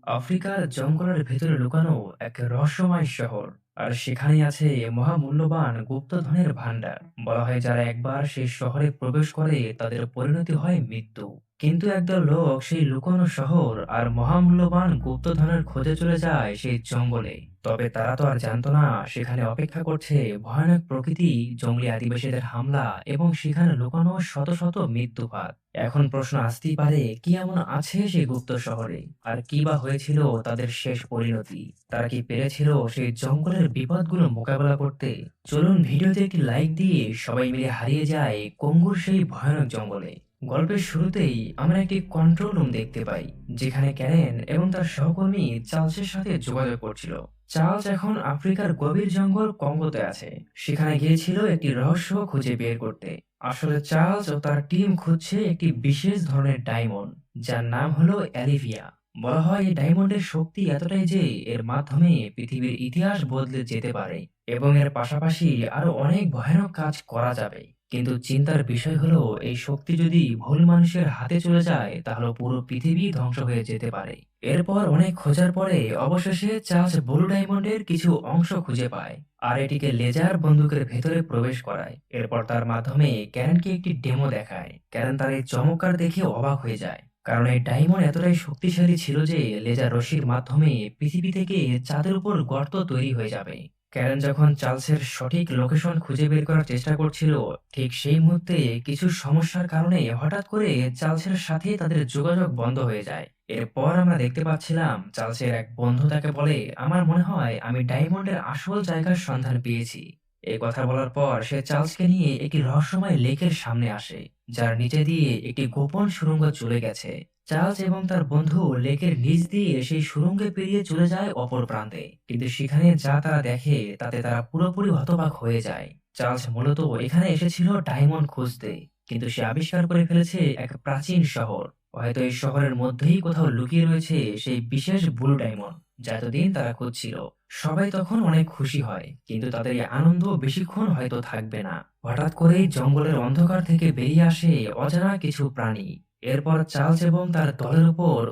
আফ্রিকার জঙ্গলের ভেতরে লুকানো এক রহস্যময় শহর। আর সেখানে আছে মহামূল্যবান গুপ্তধনের ভান্ডার। বলা হয় যারা একবার সেই শহরে প্রবেশ করে তাদের পরিণতি হয় মৃত্যু। কিন্তু একদল লোক সেই লুকানো শহর আর মহামূল্যবান গুপ্তধনের খোঁজে চলে যায় সেই জঙ্গলে। তবে তারা তো আর জানতো না সেখানে অপেক্ষা করছে ভয়ানক প্রকৃতি, জঙ্গলি আদিবাসীদের হামলা এবং সেখানে লুকানো শত শত মৃত্যুপাত। এখন প্রশ্ন আসতেই পারে কি এমন আছে সেই গুপ্ত শহরে, আর কি বা হয়েছিল তাদের শেষ পরিণতি। তারা কি পেরেছিল সেই জঙ্গলের বিপদগুলো মোকাবেলা করতে? চলুন ভিডিওতে একটি লাইক দিয়ে সবাই মিলে হারিয়ে যায় কঙ্গুর সেই ভয়ানক জঙ্গলে। গল্পের শুরুতেই আমরা একটি কন্ট্রোল রুম দেখতে পাই, যেখানে ক্যারেন এবং তার সহকর্মী চার্লসের সাথে যোগাযোগ করছিল। চার্লস এখন আফ্রিকার গভীর জঙ্গল কঙ্গোতে আছে। সেখানে গিয়েছিল একটি রহস্য খুঁজে বের করতে। আসলে চার্লস ও তার টিম খুঁজছে একটি বিশেষ ধরনের ডায়মন্ড, যার নাম হলো অ্যালিভিয়া। বলা হয় এই ডায়মন্ডের শক্তি এতটাই যে এর মাধ্যমে পৃথিবীর ইতিহাস বদলে যেতে পারে এবং এর পাশাপাশি আরো অনেক ভয়ানক কাজ করা যাবে। কিন্তু চিন্তার বিষয় হলো এই শক্তি যদি ভুল মানুষের হাতে চলে যায় তাহলে পুরো পৃথিবী ধ্বংস হয়ে যেতে পারে। এরপর অনেক খোঁজার পরে অবশেষে চার্লস ব্লু ডায়মন্ডের কিছু অংশ খুঁজে পায় আর এটিকে লেজার বন্দুকের ভেতরে প্রবেশ করায়। এরপর তার মাধ্যমে ক্যারেনকে একটি ডেমো দেখায়। ক্যারেন তার এই চমৎকার দেখে অবাক হয়ে যায়, কারণ এই ডায়মন্ড এতটাই শক্তিশালী ছিল যে লেজার রশ্মির মাধ্যমে পৃথিবী থেকে চাঁদের উপর গর্ত তৈরি হয়ে যাবে। ক্যারেন যখন চার্লসের সঠিক লোকেশন খুঁজে বের করার চেষ্টা করছিল, ঠিক সেই মুহূর্তে কিছু সমস্যার কারণে হঠাৎ করে চার্লসের সাথে তাদের যোগাযোগ বন্ধ হয়ে যায়। এরপর আমরা দেখতে পাচ্ছিলাম চার্লসের এক বন্ধু তাকে বলে, আমার মনে হয় আমি ডায়মন্ডের আসল জায়গার সন্ধান পেয়েছি। এই কথা বলার পর সে চার্লসকে নিয়ে একটি রহস্যময় লেকের সামনে আসে, যার নিচে দিয়ে একটি গোপন সুড়ঙ্গ চলে গেছে। চার্লস এবং তার বন্ধু লেকের নিচ দিয়ে সেই সুড়ঙ্গে পেরিয়ে চলে যায় অপর প্রান্তে। কিন্তু সেখানে যা তারা দেখে তাতে তারা পুরোপুরি হতবাক হয়ে যায়। চার্লস মূলত এখানে এসেছিল ডায়মন্ড খুঁজতে, কিন্তু সে আবিষ্কার করে ফেলেছে এক প্রাচীন শহর। হয়তো এই শহরের মধ্যেই কোথাও লুকিয়ে রয়েছে সেই বিশেষ ব্লু ডায়মন্ড যা এতদিন তারা খুঁজছিল। সবাই তখন অনেক খুশি হয়, কিন্তু তাদের এই আনন্দ বেশিক্ষণ হয়তো থাকবে না। হঠাৎ করেই জঙ্গলের অন্ধকার থেকে বেরিয়ে আসে অজানা কিছু প্রাণী। এরপর চার্লস এবং তার দলের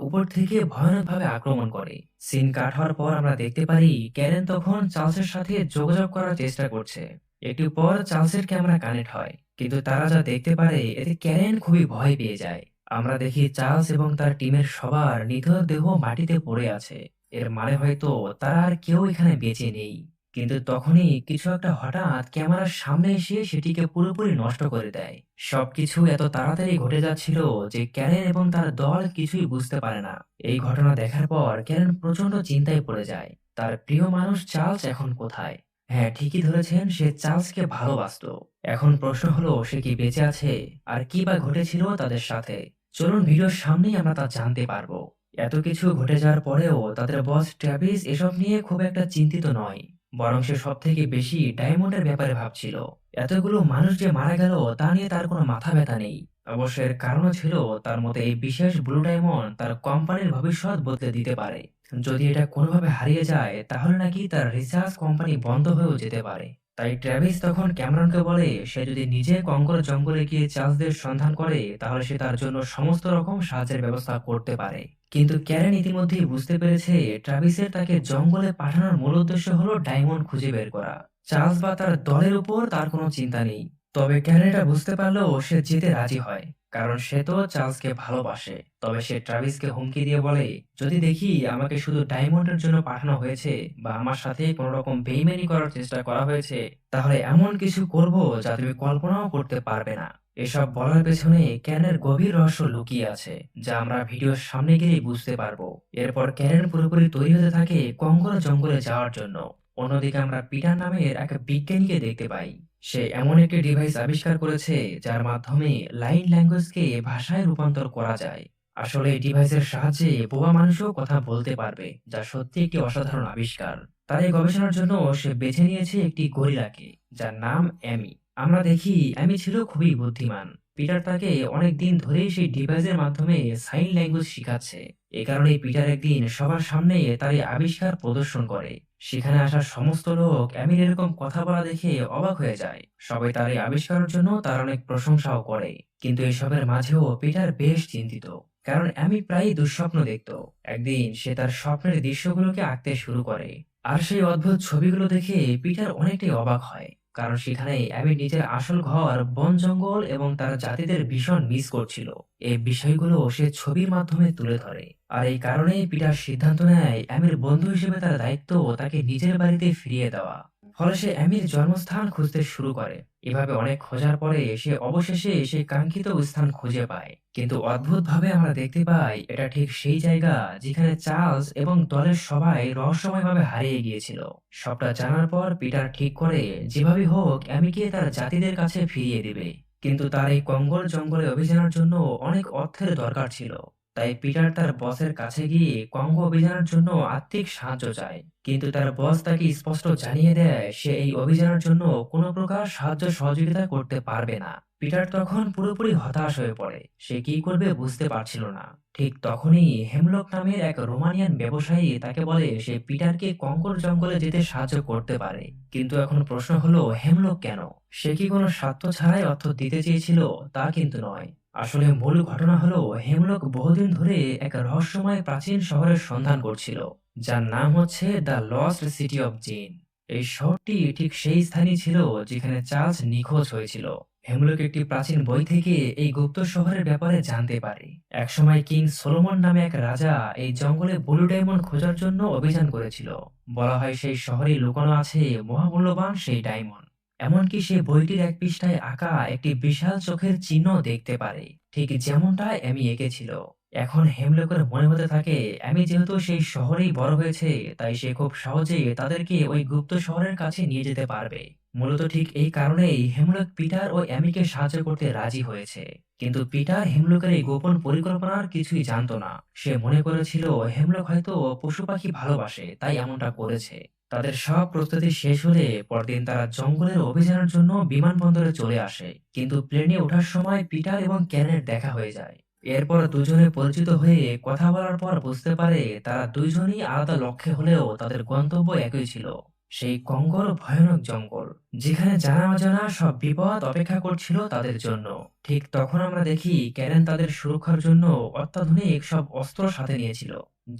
উপর থেকে ভয়ানকভাবে আক্রমণ করে। সিন কাট হওয়ার পর আমরা দেখতে পারি ক্যারেন তখন চার্লসের সাথে যোগাযোগ করার চেষ্টা করছে। একটু পর চার্লসের ক্যামেরা কানেক্ট হয়, কিন্তু তারা যা দেখতে পারে এতে ক্যারেন খুবই ভয় পেয়ে যায়। আমরা দেখি চার্লস এবং তার টিমের সবার নিথর দেহ মাটিতে পড়ে আছে। এর মানে হয়তো তারা আর কেউ এখানে বেঁচে নেই। কিন্তু তখনই কিছু একটা হঠাৎ ক্যামেরার সামনে এসে সেটিকে পুরোপুরি নষ্ট করে দেয়। সবকিছু এত তাড়াতাড়ি ঘটে যাচ্ছিল যে ক্যারেন এবং তার দল কিছুই বুঝতে পারে না। এই ঘটনা দেখার পর ক্যারেন প্রচন্ড চিন্তায় পড়ে যায়। তার প্রিয় মানুষ চার্লস এখন কোথায়? হ্যাঁ, ঠিকই ধরেছেন, সে চার্লসকে ভালোবাসতো। এখন প্রশ্ন হলো সে কি বেঁচে আছে, আর কি বা ঘটেছিল তাদের সাথে। চলুন ভিডিওর সামনেই আমরা তা জানতে পারবো। এত কিছু ঘটে যাওয়ার পরেও তাদের বস ট্র্যাভিস এসব নিয়ে খুব একটা চিন্তিত নয়, বরং সে সব থেকে বেশি ডায়মন্ডের ব্যাপারে ভাবছিল। এতগুলো মানুষ যে মারা গেল তা নিয়ে তার কোনো মাথা ব্যথা নেই। অবশ্য এর কারণও ছিল তার মতে এই বিশেষ ব্লু ডায়মন্ড তার কোম্পানির ভবিষ্যৎ বদলে দিতে পারে। যদি এটা কোনোভাবে হারিয়ে যায় তাহলে নাকি তার রিসার্চ কোম্পানি বন্ধ হয়েও যেতে পারে। তাই ট্র্যাভিস তখন ক্যামেরনকে বলে সে যদি নিজে কঙ্গোর জঙ্গলে গিয়ে চার্লসদের সন্ধান করে তাহলে সে তার জন্য সমস্ত রকম সাহায্যের ব্যবস্থা করতে পারে। কিন্তু ক্যারেন ইতিমধ্যেই বুঝতে পেরেছে ট্রাভিসের তাকে জঙ্গলে পাঠানোর মূল উদ্দেশ্য হলো ডায়মন্ড খুঁজে বের করা। চার্লস বা তার দলের উপর তার কোনো চিন্তা নেই। তবে ক্যারেন এটা বুঝতে পারলেও সে যেতে রাজি হয়, কারণ সে তো চার্লসকে ভালোবাসে। তবে সে ট্রাভিসকে হুমকি দিয়ে বলে, যদি দেখি আমাকে শুধু ডায়মন্ডের জন্য পাঠানো হয়েছে বা আমার সাথে কোনো রকম বেইমানি করার চেষ্টা করা হয়েছে, তাহলে এমন কিছু করব যা তুমি কল্পনাও করতে পারবে না। এসব বলার পেছনে ক্যারেনের গভীর রহস্য লুকিয়ে আছে, যা আমরা ভিডিওর সামনে গিয়েই বুঝতে পারবো। এরপর ক্যারেন পুরোপুরি তৈরি হতে থাকে কঙ্গোর জঙ্গলে যাওয়ার জন্য। অন্যদিকে আমরা পিটার নামের এক বিজ্ঞানীকে দেখতে পাই। সে এমন একটি ডিভাইস আবিষ্কার করেছে যার মাধ্যমে লাইন ল্যাঙ্গুয়েজকে ভাষায় রূপান্তর করা যায়। আসলে এই ডিভাইসের সাহায্যে বোবা মানুষও কথা বলতে পারবে, যা সত্যি একটি অসাধারণ আবিষ্কার। তার এই গবেষণার জন্য সে বেছে নিয়েছে একটি গরিলাকে, যার নাম অ্যামি। আমরা দেখি অ্যামি ছিল খুবই বুদ্ধিমান। পিটার তাকে অনেক দিন ধরেই সেই ডিভাইসের মাধ্যমে সাইন ল্যাঙ্গুয়েজ শিখাচ্ছে। এ কারণেই পিটার একদিন সবার সামনে তার এই আবিষ্কার প্রদর্শন করে। সেখানে আসা সমস্ত লোক অ্যামির এরকম কথা বলা দেখে অবাক হয়ে যায়। সবাই তার এই আবিষ্কারের জন্য তার অনেক প্রশংসাও করে। কিন্তু এসবের মাঝেও পিটার বেশ চিন্তিত, কারণ আমি প্রায়ই দুঃস্বপ্ন দেখতো। একদিন সে তার স্বপ্নের দৃশ্যগুলোকে আঁকতে শুরু করে। আর সেই অদ্ভুত ছবিগুলো দেখে পিটার অনেকটাই অবাক হয়। কারণ সেখানে অ্যামি নিজের আসল ঘর, বন জঙ্গল এবং তার জাতিদের ভীষণ মিস করছিল। এই বিষয়গুলো সে ছবির মাধ্যমে তুলে ধরে। আর এই কারণেই পিটার সিদ্ধান্ত নেয় অ্যামির বন্ধু হিসেবে তার দায়িত্ব তাকে নিজের বাড়িতে ফিরিয়ে দেওয়া। ফলে সে অ্যামির জন্মস্থান খুঁজতে শুরু করে। এভাবে অনেক খোঁজার পরে সে অবশেষে সেই কাঙ্ক্ষিত স্থান খুঁজে পায়। কিন্তু অদ্ভুতভাবে আমরা দেখতে পাই এটা ঠিক সেই জায়গা যেখানে চার্লস এবং দলের সবাই রহস্যময়ভাবে হারিয়ে গিয়েছিল। সবটা জানার পর পিটার ঠিক করে যেভাবে হোক অ্যামিকে তার জাতিদের কাছে ফিরিয়ে দিবে। কিন্তু তার এই কঙ্গল জঙ্গলে অভিযানের জন্য অনেক অর্থের দরকার ছিল। তাই পিটার তার বসের কাছে গিয়ে কঙ্গো অভিযানের জন্য আর্থিক সাহায্য চায়। কিন্তু তার বস তাকে স্পষ্ট জানিয়ে দেয় সে এই অভিযানের জন্য কোনো প্রকার সাহায্য সহযোগিতা করতে পারবে না। পিটার তখন পুরোপুরি হতাশ হয়ে পড়ে। সে কি করবে বুঝতে পারছিল না। ঠিক তখনই হেমলক নামের এক রোমানিয়ান ব্যবসায়ী তাকে বলে সে পিটারকে কঙ্গোর জঙ্গলে যেতে সাহায্য করতে পারে। কিন্তু এখন প্রশ্ন হলো হেমলক কেন? সে কি কোনো স্বার্থ ছাড়াই অর্থ দিতে চেয়েছিল? তা কিন্তু নয়। আসলে মূল ঘটনা হলো হেমলক বহুদিন ধরে এক রহস্যময় প্রাচীন শহরের সন্ধান করছিল, যার নাম হচ্ছে দ্য লস্ট সিটি অফ জিন। এই শহরটি ঠিক সেই স্থানই ছিল যেখানে চার্লস নিখোঁজ হয়েছিল। হেমলক একটি প্রাচীন বই থেকে এই গুপ্ত শহরের ব্যাপারে জানতে পারে। একসময় কিং সোলোমন নামে এক রাজা এই জঙ্গলে ব্লু ডায়মন্ড খোঁজার জন্য অভিযান করেছিল। বলা হয় সেই শহরে লুকানো আছে মহামূল্যবান সেই ডায়মন্ড। এমনকি সে বইটির এক পৃষ্ঠায় আঁকা একটি বিশাল চোখের চিহ্ন দেখতে পারে, ঠিক যেমনটা অ্যামি এঁকেছিল। এখন হেমলকের মনে হতে থাকে অ্যামি যেহেতু সেই শহরেই বড় হয়েছে, তাই সে খুব সহজেই তাদেরকে ওই গুপ্ত শহরের কাছে নিয়ে যেতে পারবে। মূলত ঠিক এই কারণেই হেমলক পিটার ও অ্যামিকে সাহায্য করতে রাজি হয়েছে। কিন্তু পিটার হেমলকের এই গোপন পরিকল্পনার কিছুই জানতো না। সে মনে করেছিল হেমলক হয়তো পশু পাখি ভালোবাসে, তাই এমনটা করেছে। তাদের সব প্রস্তুতি শেষ হলে পরদিন তারা জঙ্গলের অভিযানের জন্য বিমানবন্দরে চলে আসে। কিন্তু প্লেনে ওঠার সময় পিটার এবং ক্যারেনের দেখা হয়ে যায়। এরপর দুজনে পরিচিত হয়ে কথা বলার পর বুঝতে পারে তারা দুইজনই আলাদা লক্ষ্যে হলেও তাদের গন্তব্য একই ছিল, সেই কঙ্গোর ভয়ানক জঙ্গল, যেখানে জানা অজানা সব বিপদ অপেক্ষা করছিল তাদের জন্য। ঠিক তখন আমরা দেখি ক্যারেন তাদের সুরক্ষার জন্য অত্যাধুনিক সব অস্ত্র সাথে নিয়েছিল,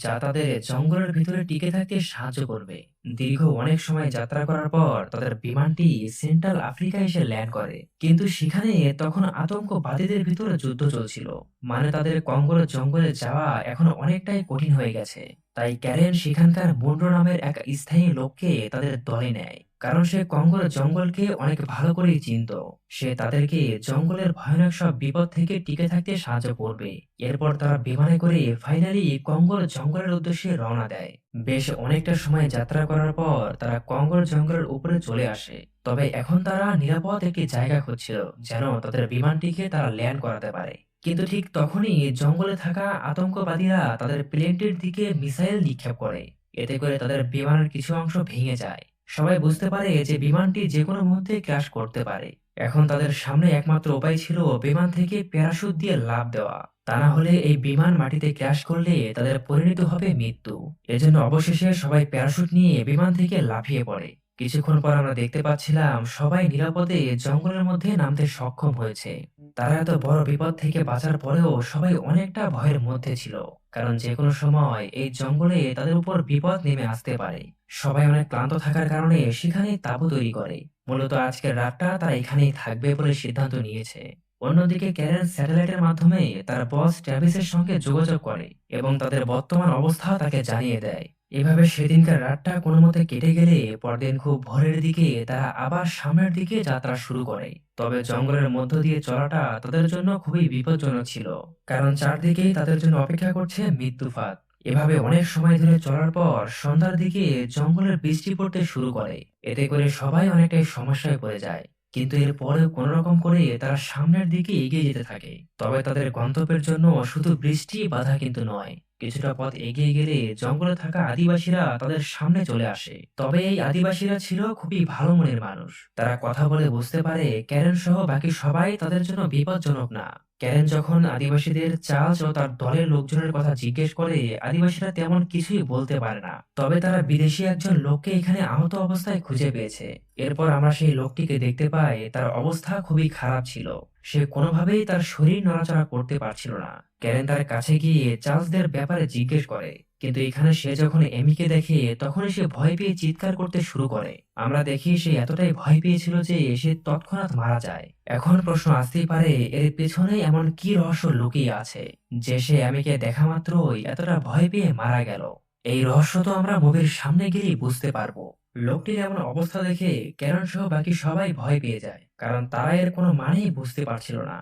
যা তাদের জঙ্গলের ভিতরে টিকে থাকতে সাহায্য করবে। দীর্ঘ অনেক সময় যাত্রা করার পর তাদের বিমানটি সেন্ট্রাল আফ্রিকা এসে ল্যান্ড করে। কিন্তু সেখানে তখন আতঙ্কবাদীদের ভিতরে যুদ্ধ চলছিল। মানে তাদের কঙ্গোর জঙ্গলে যাওয়া এখন অনেকটাই কঠিন হয়ে গেছে। তাই ক্যারেন সেখানকার মুন্ড্রো নামের এক স্থায়ী লোককে তাদের দলে নেয়। কারণ সে কঙ্গোর জঙ্গলকে অনেক ভালো করেই চিনত। সে তাদেরকে জঙ্গলের ভয়ানক সব বিপদ থেকে টিকে থাকতে সাহায্য করবে। এরপর তারা বিমানে করে ফাইনালি কঙ্গোর জঙ্গলের উদ্দেশ্যে রওনা দেয়। বেশ অনেকটা সময় যাত্রা করার পর তারা কঙ্গোর জঙ্গলের উপরে চলে আসে। তবে এখন তারা নিরাপদ একটি জায়গা খুঁজছিল, যেন তাদের বিমানটিকে তারা ল্যান্ড করাতে পারে। কিন্তু ঠিক তখনই জঙ্গলে থাকা আতঙ্কবাদীরা তাদের প্লেনটির দিকে মিসাইল নিক্ষেপ করে। এতে করে তাদের বিমানের কিছু অংশ ভেঙে যায়। সবাই বুঝতে পারে যে বিমানটি যে কোনো মুহূর্তে ক্র্যাশ করতে পারে। এখন তাদের সামনে একমাত্র উপায় ছিল বিমান থেকে প্যারাশুট দিয়ে লাফ দেওয়া। তা না হলে এই বিমান মাটিতে ক্র্যাশ করলে তাদের পরিণত হবে মৃত্যু। এজন্য অবশেষে সবাই প্যারাশুট নিয়ে বিমান থেকে লাফিয়ে পড়ে। কিছুক্ষণ পর আমরা দেখতে পাচ্ছিলাম সবাই নিরাপদে জঙ্গলের মধ্যে নামতে সক্ষম হয়েছে। তারা এত বড় বিপদ থেকে বাঁচার পরেও সবাই অনেকটা ভয়ের মধ্যে ছিল। কারণ যে কোনো সময় এই জঙ্গলে তাদের উপর বিপদ নেমে আসতে পারে। সবাই অনেক ক্লান্ত থাকার কারণে সেখানেই তাঁবু তৈরি করে। মূলত আজকের রাতটা তারা এখানেই থাকবে বলে সিদ্ধান্ত নিয়েছে। অন্যদিকে ক্যারেন স্যাটেলাইটের মাধ্যমে তার বস ট্র্যাভিসের সঙ্গে যোগাযোগ করে এবং তাদের বর্তমান অবস্থা তাকে জানিয়ে দেয়। এভাবে সেদিনকার রাতটা কোনো মতে কেটে গেলে পরদিন খুব ভোরের দিকে তারা আবার সামনের দিকে যাত্রা শুরু করে। তবে জঙ্গলের মধ্য দিয়ে চলাটা তাদের জন্য খুবই বিপজ্জনক ছিল, কারণ চারদিকেই তাদের জন্য অপেক্ষা করছে মৃত্যুফাত। এভাবে অনেক সময় ধরে চলার পর সন্ধ্যার দিকে জঙ্গলের বৃষ্টি পড়তে শুরু করে। এতে করে সবাই অনেকটাই সমস্যায় পড়ে যায়। কিন্তু এর পরেও কোনো রকম করে তারা সামনের দিকে এগিয়ে যেতে থাকে। তবে তাদের গন্তব্যের জন্য শুধু বৃষ্টি বাধা কিন্তু নয়। কিছুটা পথ এগিয়ে গেলে জঙ্গলে থাকা আদিবাসীরা তাদের সামনে চলে আসে। তবে এই আদিবাসীরা ছিল খুবই ভালো মনের মানুষ। তারা কথা বলে বুঝতে পারে ক্যারেন সহ বাকি সবাই তাদের জন্য বিপজ্জনক না। ক্যারেন যখন আদিবাসীদের চার্লস ও তার দলের লোকজনের কথা জিজ্ঞেস করে, আদিবাসীরা তেমন কিছুই বলতে পারে না। তবে তারা বিদেশি একজন লোককে এখানে আহত অবস্থায় খুঁজে পেয়েছে। এরপর আমরা সেই লোকটিকে দেখতে পাই, তার অবস্থা খুবই খারাপ ছিল। সে কোনোভাবেই তার শরীর নড়াচড়া করতে পারছিল না। ক্যারেন তার কাছে গিয়ে চার্লসদের ব্যাপারে জিজ্ঞেস করে, কিন্তু এখানে সে যখন এমিকে দেখে তখনই সে ভয় পেয়ে চিৎকার করতে শুরু করে। আমরা দেখি সে এতটাই ভয় পেয়েছিল যে সে তৎক্ষণাৎ মারা যায়। এখন প্রশ্ন আসতেই পারে, এর পেছনে এমন কি রহস্য লুকিয়ে আছে যে সে এমিকে দেখা মাত্রই এতটা ভয় পেয়ে মারা গেল। এই রহস্য তো আমরা মুভির সামনে গেলেই বুঝতে পারবো। লোকটির এমন অবস্থা দেখে ক্যারন সহ বাকি সবাই ভয় পেয়ে যায়, কারণ তারা এর কোনো মানেই বুঝতে পারছিল না।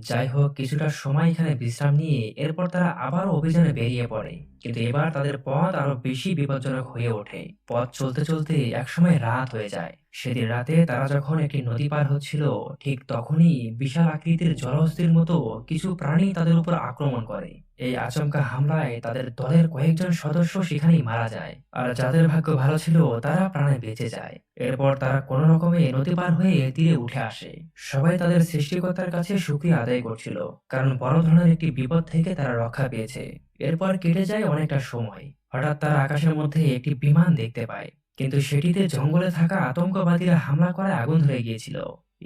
যাই হোক, কিছুটা সময় এখানে বিশ্রাম নিয়ে এরপর তারা আবারও অভিযানে বেরিয়ে পড়ে। কিন্তু এবার তাদের পথ আরো বেশি বিপজ্জনক হয়ে ওঠে। পথ চলতে চলতে একসময় রাত হয়ে যায়। সেদিন রাতে তারা যখন একটি নদী পার হচ্ছিল, ঠিক তখনই বিশাল আকৃতির জলহস্তির মতো কিছু প্রাণী তাদের উপর আক্রমণ করে। এই আচমকা হামলায় তাদের দলের কয়েকজন সদস্য সেখানেই মারা যায়, আর যাদের ভাগ্য ভালো ছিল তারা প্রাণে বেঁচে যায়। এরপর তারা কোনো রকমে নদী পার হয়ে তীরে উঠে আসে। সবাই তাদের সৃষ্টিকর্তার কাছে শুকরিয়া আদায় করছিল, কারণ বড় ধরনের একটি বিপদ থেকে তারা রক্ষা পেয়েছে। এরপর কেটে যায় অনেকটা সময়। হঠাৎ তারা আকাশের মধ্যে একটি বিমান দেখতে পায়, কিন্তু সেটিতে জঙ্গলে থাকা আতঙ্কবাদীরা হামলা করে আগুন ধরে গিয়েছিল।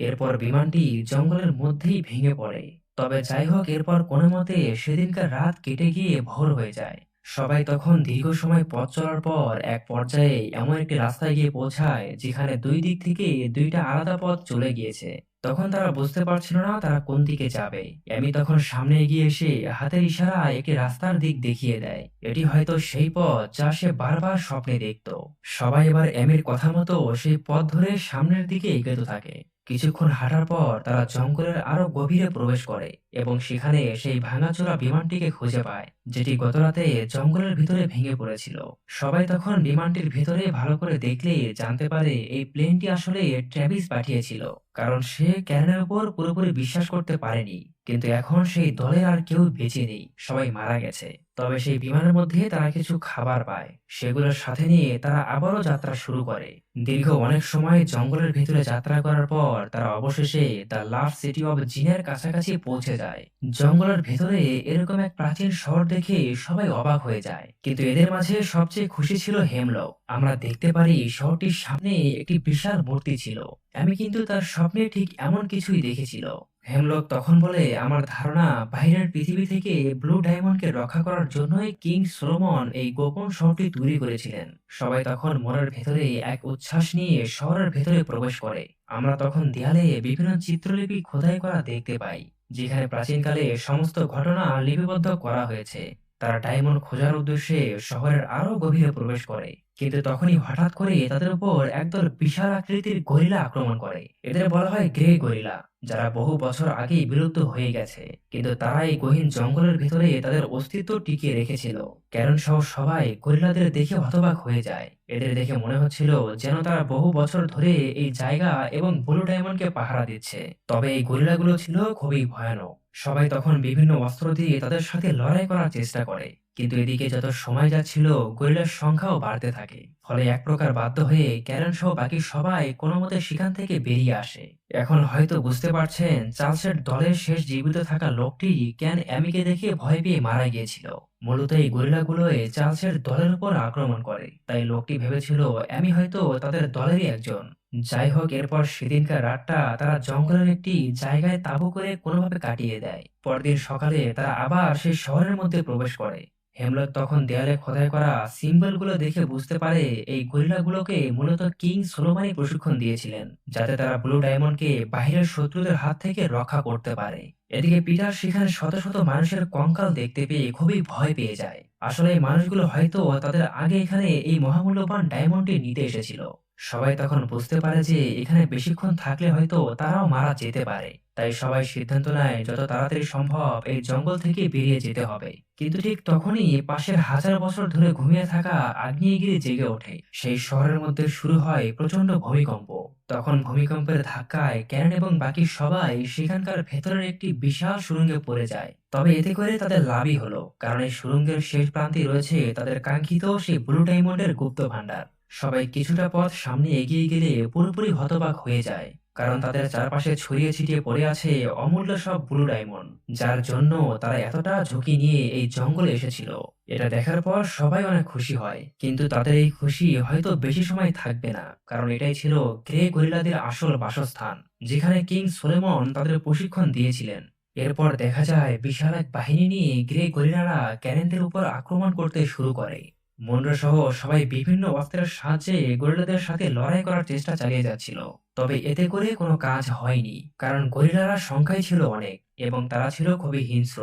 এরপর বিমানটি জঙ্গলের মধ্যেই ভেঙে পড়ে। তবে যাই হোক, এরপর কোনো মতে সেদিনকার রাত কেটে গিয়ে ভোর হয়ে যায়। সবাই তখন দীর্ঘ সময় পথ চলার পর এক পর্যায়ে এমন একটি রাস্তায় গিয়ে পৌঁছায় যেখানে দুই দিক থেকে দুইটা আলাদা পথ চলে গিয়েছে। তখন তারা বুঝতে পারছিল না তারা কোন দিকে যাবে। এমি তখন সামনে এগিয়ে এসে হাতের ইশারায় একটি রাস্তার দিক দেখিয়ে দেয়। এটি হয়তো সেই পথ যা সে বারবার স্বপ্নে দেখতো। সবাই এবার এমির কথা মতো সেই পথ ধরে সামনের দিকে এগোতে থাকে। কিছুক্ষণ হাঁটার পর তারা জঙ্গলের আরো গভীরে প্রবেশ করে এবং সেখানে সেই ভাঙাচোরা বিমানটিকে খুঁজে পায়, যেটি গতরাতে জঙ্গলের ভিতরে ভেঙে পড়েছিল। সবাই তখন বিমানটির ভিতরে ভালো করে দেখলে জানতে পারে এই প্লেনটি আসলে ট্র্যাভিস পাঠিয়েছিল, কারণ সে ক্যারেনের উপর পুরোপুরি বিশ্বাস করতে পারেনি। কিন্তু এখন সেই দলের আর কেউ বেঁচে নেই, সবাই মারা গেছে। তবে সেই বিমানের মধ্যে তারা কিছু খাবার পায়, সেগুলোর সাথে নিয়ে তারা আবারও যাত্রা শুরু করে। দীর্ঘ অনেক সময় জঙ্গলের ভিতরে যাত্রা করার পর তারা অবশেষে দ্য লাস্ট সিটি অব জিনের কাছাকাছি পৌঁছে যায়। জঙ্গলের ভেতরে এরকম এক প্রাচীন শহর দেখে সবাই অবাক হয়ে যায়, কিন্তু এদের মাঝে সবচেয়ে খুশি ছিল হেমলক। আমরা দেখতে পারি শহরটির সামনে একটি বিশাল মূর্তি ছিল। আমি কিন্তু তার স্বপ্নে ঠিক এমন কিছুই দেখেছিল। হেমলক তখন বলে, আমার ধারণা বাইরের পৃথিবী থেকে ব্লু ডায়মন্ডকে রক্ষা করার জন্যই কিং সোলোমন এই গোপন শহরটি তৈরি করেছিলেন। সবাই তখন মনের ভেতরে এক উচ্ছ্বাস নিয়ে শহরের ভেতরে প্রবেশ করে। আমরা তখন দেয়ালে বিভিন্ন চিত্রলিপি খোদাই করা দেখতে পাই, যেখানে প্রাচীনকালে সমস্ত ঘটনা লিপিবদ্ধ করা হয়েছে। তারা ডায়মন্ড খোঁজার উদ্দেশ্যে শহরের আরো গভীরে প্রবেশ করে, কিন্তু তখনই হঠাৎ করে তাদের উপর একদল বিশাল আকৃতির গরিলা আক্রমণ করে। এদের বলা হয় গ্রে গরিলা, যারা বহু বছর আগেই বিলুপ্ত হয়ে গেছে, কিন্তু তারা এই গহীন জঙ্গলের ভিতরে তাদের অস্তিত্ব টিকিয়ে রেখেছিল। ক্যারন সহ সবাই গরিলাদের দেখে হতবাক হয়ে যায়। এদের দেখে মনে হচ্ছিল যেন তারা বহু বছর ধরে এই জায়গা এবং ব্লু ডায়মন্ডকে পাহারা দিচ্ছে। তবে এই গরিলাগুলো ছিল খুবই ভয়ানক। সবাই তখন বিভিন্ন অস্ত্র দিয়ে তাদের সাথে লড়াই করার চেষ্টা করে, কিন্তু এদিকে যত সময় যাচ্ছিল গরিলার সংখ্যাও বাড়তে থাকে। ফলে এক প্রকার বাধ্য হয়ে ক্যারন সহ বাকি সবাই কোনো মতে সেখান থেকে বেরিয়ে আসে। এখন হয়তো বুঝতে পারছেন চার্লসের দলের শেষ জীবিত থাকা লোকটি কেন অ্যামিকে দেখে ভয় পেয়ে মারা গিয়েছিল। মূলত এই গরিলাগুলোই চার্লসের দলের উপর আক্রমণ করে, তাই লোকটি ভেবেছিল অ্যামি হয়তো তাদের দলেরই একজন। যাই হোক, এরপর সেদিনকার রাতটা তারা জঙ্গলের একটি জায়গায় তাঁবু করে কোনোভাবে কাটিয়ে দেয়। পরদিন সকালে তারা আবার সেই শহরের মধ্যে প্রবেশ করে। হেমলক তখন দেয়ালে খোদাই করা সিম্বলগুলো দেখে বুঝতে পারে এই গরিলাগুলোকে মূলত কিং সোলোমানই প্রশিক্ষণ দিয়েছিলেন, যাতে তারা ব্লু ডায়মন্ডকে বাইরের শত্রুদের হাত থেকে রক্ষা করতে পারে। এদিকে পিটার সেখানে শত শত মানুষের কঙ্কাল দেখতে পেয়ে খুবই ভয় পেয়ে যায়। আসলে এই মানুষগুলো হয়তো তাদের আগে এখানে এই মহামূল্যবান ডায়মন্ডটি নিতে এসেছিল। সবাই তখন বুঝতে পারে যে এখানে বেশিক্ষণ থাকলে হয়তো তারাও মারা যেতে পারে। তাই সবাই সিদ্ধান্ত নেয় যত তাড়াতাড়ি সম্ভব এই জঙ্গল থেকে বেরিয়ে যেতে হবে। কিন্তু ঠিক তখনই পাশের হাজার বছর ধরে ঘুমিয়ে থাকা আগ্নেয়গিরি জেগে ওঠে। সেই শহরের মধ্যে শুরু হয় প্রচন্ড ভূমিকম্প। তখন ভূমিকম্পের ধাক্কায় ক্যারেন এবং বাকি সবাই সেখানকার ভেতরের একটি বিশাল সুড়ঙ্গে পড়ে যায়। তবে এতে করে তাদের লাভই হলো, কারণ এই সুড়ঙ্গের শেষ প্রান্তে রয়েছে তাদের কাঙ্ক্ষিত সেই ব্লু ডায়মন্ডের গুপ্ত ভান্ডার। সবাই কিছুটা পথ সামনে এগিয়ে গেলে পুরোপুরি হতবাক হয়ে যায়। কারণ তাদের চারপাশে ছড়িয়ে ছিটিয়ে পড়ে আছে অমূল্য সব ব্লু ডায়মন্ড, যার জন্য তারা এতটা ঝুঁকি নিয়ে এই জঙ্গলে এসেছিল। এটা দেখার পর সবাই অনেক খুশি হয়, কিন্তু তাদের এই খুশি হয়তো বেশি সময় থাকবে না, কারণ এটাই ছিল গ্রে গরিলাদের আসল বাসস্থান, যেখানে কিং সোলোমন তাদের প্রশিক্ষণ দিয়েছিলেন। এরপর দেখা যায় বিশাল এক বাহিনী নিয়ে গ্রে গরিলারা ক্যারেনদের উপর আক্রমণ করতে শুরু করে। মনরো সহ সবাই বিভিন্ন অস্ত্রের সাহায্যে গরিলাদের সাথে লড়াই করার চেষ্টা চালিয়ে যাচ্ছিল। তবে এতে করে কোনো কাজ হয়নি, কারণ গরিলারা সংখ্যায় ছিল অনেক এবং তারা ছিল খুবই হিংস্র।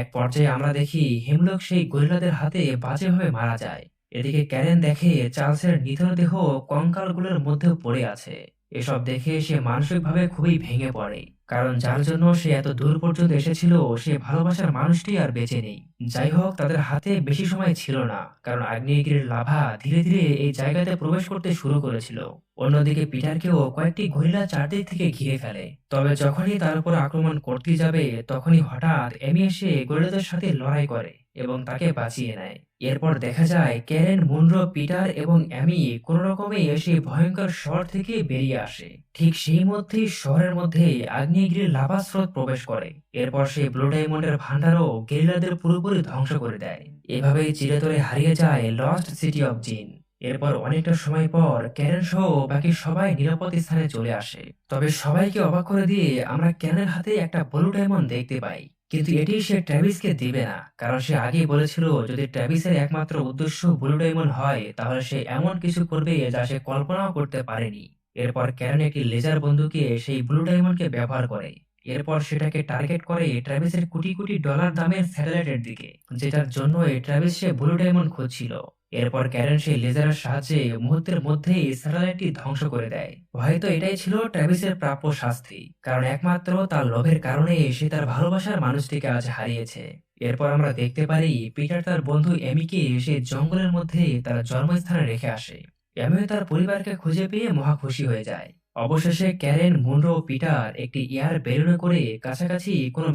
এক পর্যায়ে আমরা দেখি হেমলক সেই গরিলাদের হাতে বাজেভাবে মারা যায়। এদিকে ক্যারেন দেখে চার্লসের নিথর দেহ কঙ্কালগুলোর মধ্যেও পড়ে আছে। এসব দেখে সে মানসিকভাবে খুবই ভেঙে পড়ে, কারণ যার জন্য সে এত দূর পর্যন্ত এসেছিল সে ভালোবাসার মানুষটি আর বেঁচে নেই। যাই হোক, তাদের হাতে বেশি সময় ছিল না, কারণ আগ্নেয়গিরির লাভা ধীরে ধীরে এই জায়গাতে প্রবেশ করতে শুরু করেছিল। অন্যদিকে পিটারকেও কয়েকটি গরিলা চারদিক থেকে ঘিরে ফেলে। তবে যখনই তার উপর আক্রমণ করতে যাবে তখনই হঠাৎ এমি এসে গরিলাদের সাথে লড়াই করে এবং তাকে বাঁচিয়ে নেয়। এরপর দেখা যায় ক্যারেন, মুনরো, পিটার এবং অ্যামি কোনো রকমে এসে ভয়ঙ্কর শহর থেকে বেরিয়ে আসে। ঠিক সেই মধ্যেই শহরের মধ্যে আগ্নেয়গিরির লাভা স্রোত প্রবেশ করে। এরপর সেই ব্লু ডায়মন্ডের ভান্ডারও গেরিলাদের পুরোপুরি ধ্বংস করে দেয়। এভাবেই চিরতরে হারিয়ে যায় লস্ট সিটি অফ জিন। এরপর অনেকটা সময় পর ক্যারেন সহ বাকি সবাই নিরাপদ স্থানে চলে আসে। তবে সবাইকে অবাক করে দিয়ে আমরা ক্যারেনের হাতে একটা ব্লু ডায়মন্ড দেখতে পাই, কিন্তু এটি সে ট্র্যাভিসকে দিবে না, কারণ সে আগেই বলেছিল যদি ট্র্যাভিসের একমাত্র উদ্দেশ্য ব্লু ডায়মন্ড হয় তাহলে সে এমন কিছু করবে যা সে কল্পনাও করতে পারেনি। এরপর ক্যারেন একটি লেজার বন্দুকে সেই ব্লু ডায়মন্ডকে ব্যবহার করে। এরপর সেটাকে টার্গেট করে ট্র্যাভিসের কোটি কোটি ডলার দামের স্যাটেলাইটের দিকে, যেটার জন্য ট্র্যাভিস সে ব্লু ডায়মন্ড খুঁজছিল। এরপর ক্যারেন সেই লেজারের সাহায্যে মুহূর্তের মধ্যেই স্যাটেলাইটটি ধ্বংস করে দেয়। হয়তো এটাই ছিল ট্র্যাভিসের প্রাপ্য শাস্তি, কারণ একমাত্র তার লোভের কারণে সে তার ভালোবাসার মানুষটিকে আজ হারিয়েছে। এরপর আমরা দেখতে পারি পিটার তার বন্ধু এমিকে সেই জঙ্গলের মধ্যে তার জন্মস্থানে রেখে আসে। এমিও তার পরিবারকে খুঁজে পেয়ে মহা খুশি হয়ে যায়। অবশেষে ক্যারেন, মুনরো ও পিটার একটি এয়ার বেলুনে করে কাছাকাছি কোনো